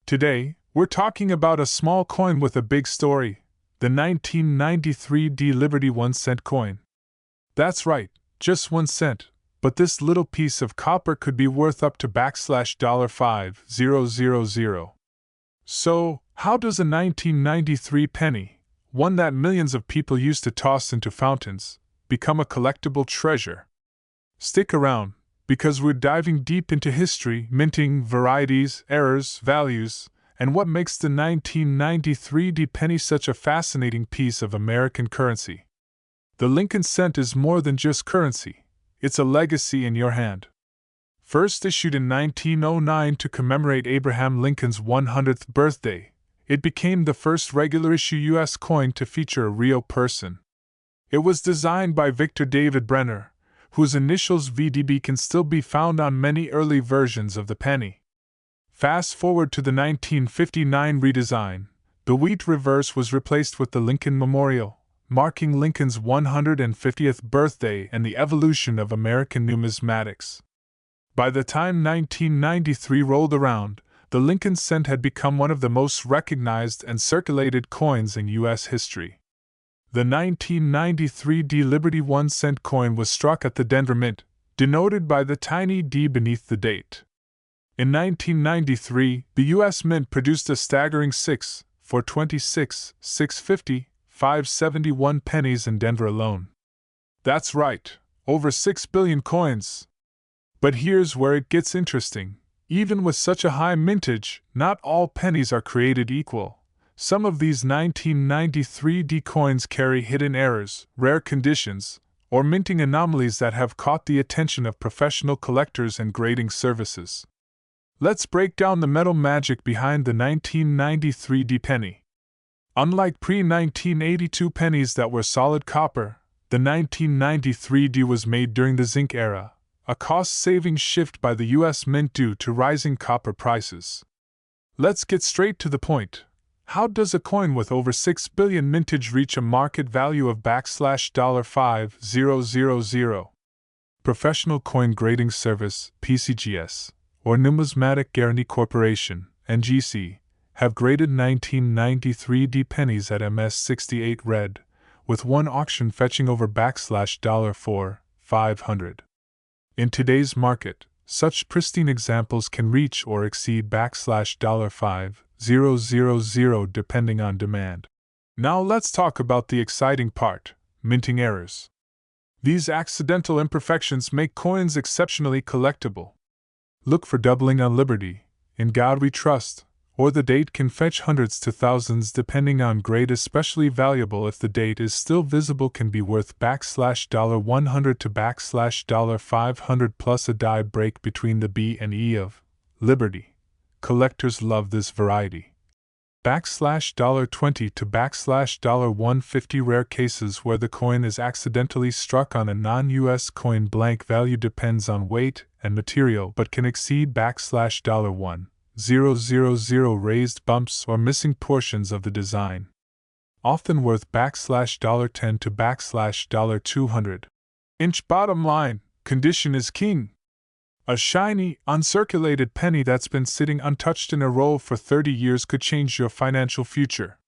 Today, we're talking about a small coin with a big story, the 1993 D Liberty 1-cent coin. That's right, just 1 cent, but this little piece of copper could be worth up to $50,000. So, how does a 1993 penny, one that millions of people used to toss into fountains, become a collectible treasure? Stick around, because we're diving deep into history, minting, varieties, errors, values, and what makes the 1993 D penny such a fascinating piece of American currency. The Lincoln cent is more than just currency, it's a legacy in your hand. First issued in 1909 to commemorate Abraham Lincoln's 100th birthday, it became the first regular issue U.S. coin to feature a real person. It was designed by Victor David Brenner, whose initials VDB can still be found on many early versions of the penny. Fast forward to the 1959 redesign, the wheat reverse was replaced with the Lincoln Memorial, marking Lincoln's 150th birthday and the evolution of American numismatics. By the time 1993 rolled around, the Lincoln cent had become one of the most recognized and circulated coins in U.S. history. The 1993 D Liberty 1-cent coin was struck at the Denver Mint, denoted by the tiny D beneath the date. In 1993, the U.S. Mint produced a staggering 6 for 26, 650, 571 pennies in Denver alone. That's right, over 6 billion coins. But here's where it gets interesting. Even with such a high mintage, not all pennies are created equal. Some of these 1993 D coins carry hidden errors, rare conditions, or minting anomalies that have caught the attention of professional collectors and grading services. Let's break down the metal magic behind the 1993 D penny. Unlike pre-1982 pennies that were solid copper, the 1993 D was made during the zinc era, a cost-saving shift by the U.S. Mint due to rising copper prices. Let's get straight to the point. How does a coin with over 6 billion mintage reach a market value of $50,000? Professional Coin Grading Service, PCGS, or Numismatic Guarantee Corporation, NGC, have graded 1993 D pennies at MS68 red, with one auction fetching over $4,500. In today's market, such pristine examples can reach or exceed $5,000 depending on demand. Now let's talk about the exciting part, minting errors. These accidental imperfections make coins exceptionally collectible. Look for doubling on Liberty, In God We Trust, or the date can fetch hundreds to thousands depending on grade. Especially valuable if the date is still visible, can be worth $100 to $500 plus a die break between the B and E of Liberty. Collectors love this variety. $20 to $150 rare cases where the coin is accidentally struck on a non-US coin. Blank value depends on weight and material but can exceed $1,000. Raised bumps or missing portions of the design. Often worth $10 to $200. Inch bottom line, condition is king. A shiny, uncirculated penny that's been sitting untouched in a roll for 30 years could change your financial future.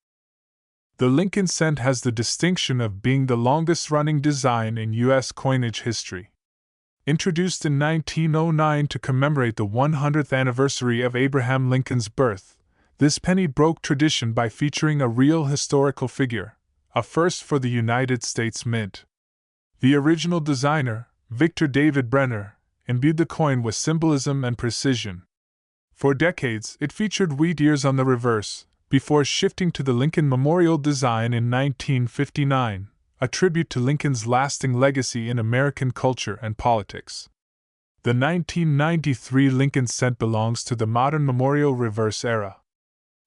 The Lincoln cent has the distinction of being the longest-running design in U.S. coinage history. Introduced in 1909 to commemorate the 100th anniversary of Abraham Lincoln's birth, this penny broke tradition by featuring a real historical figure, a first for the United States Mint. The original designer, Victor David Brenner, imbued the coin with symbolism and precision. For decades, it featured wheat ears on the reverse, before shifting to the Lincoln Memorial design in 1959, a tribute to Lincoln's lasting legacy in American culture and politics. The 1993 Lincoln cent belongs to the modern Memorial reverse era.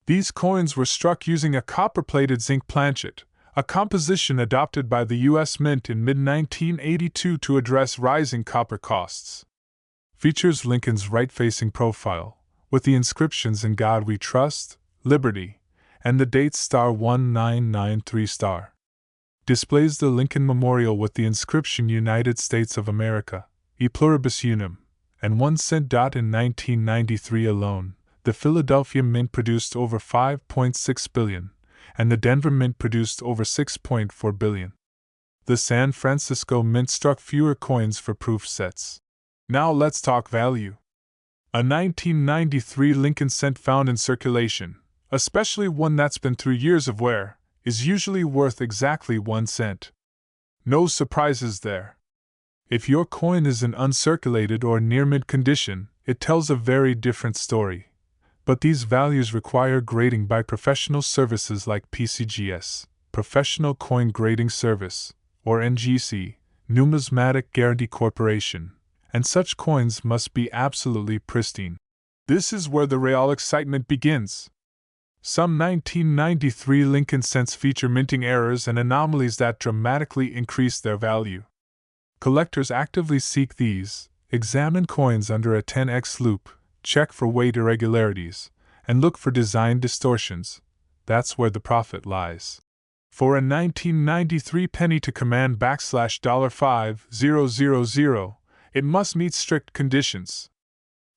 These coins were struck using a copper-plated zinc planchet, a composition adopted by the U.S. Mint in mid-1982 to address rising copper costs. Features Lincoln's right-facing profile, with the inscriptions "In God We Trust," "Liberty," and the date *1993*. Displays the Lincoln Memorial with the inscription "United States of America, e pluribus unum," and 1 cent. In 1993 alone, The Philadelphia Mint produced over 5.6 billion, and the Denver Mint produced over 6.4 billion. The San Francisco Mint struck fewer coins for proof sets. Now let's talk value. A 1993 Lincoln cent found in circulation, especially one that's been through years of wear, is usually worth exactly 1 cent. No surprises there. If your coin is in uncirculated or near mint condition, it tells a very different story. But these values require grading by professional services like PCGS, Professional Coin Grading Service, or NGC, Numismatic Guarantee Corporation, and such coins must be absolutely pristine. This is where the real excitement begins. Some 1993 Lincoln cents feature minting errors and anomalies that dramatically increase their value. Collectors actively seek these, examine coins under a 10x loupe, check for weight irregularities, and look for design distortions. That's where the profit lies. For a 1993 penny to command $5,000, it must meet strict conditions.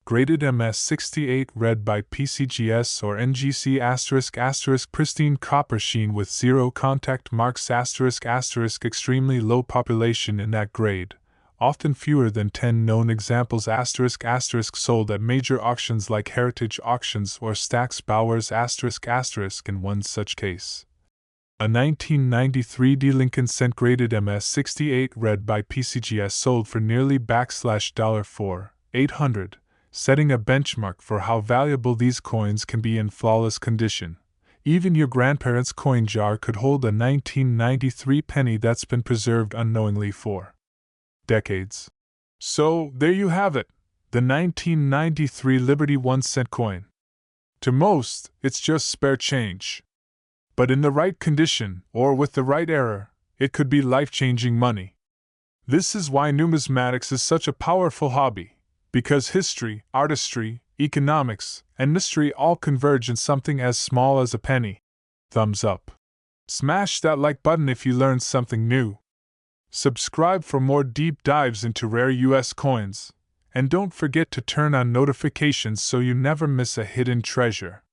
Graded MS68 read by PCGS or NGC ** pristine copper sheen with 0 contact marks ** extremely low population in that grade, often fewer than 10 known examples ** sold at major auctions like Heritage Auctions or Stack's Bowers ** in one such case. A 1993 D Lincoln cent graded MS68 read by PCGS sold for nearly $4,800, setting a benchmark for how valuable these coins can be in flawless condition. Even your grandparents' coin jar could hold a 1993 penny that's been preserved unknowingly for decades. So, there you have it, the 1993 Liberty 1 cent coin. To most, it's just spare change. But in the right condition, or with the right error, it could be life-changing money. This is why numismatics is such a powerful hobby, because history, artistry, economics, and mystery all converge in something as small as a penny. Thumbs up. Smash that like button if you learned something new. Subscribe for more deep dives into rare US coins, and don't forget to turn on notifications so you never miss a hidden treasure.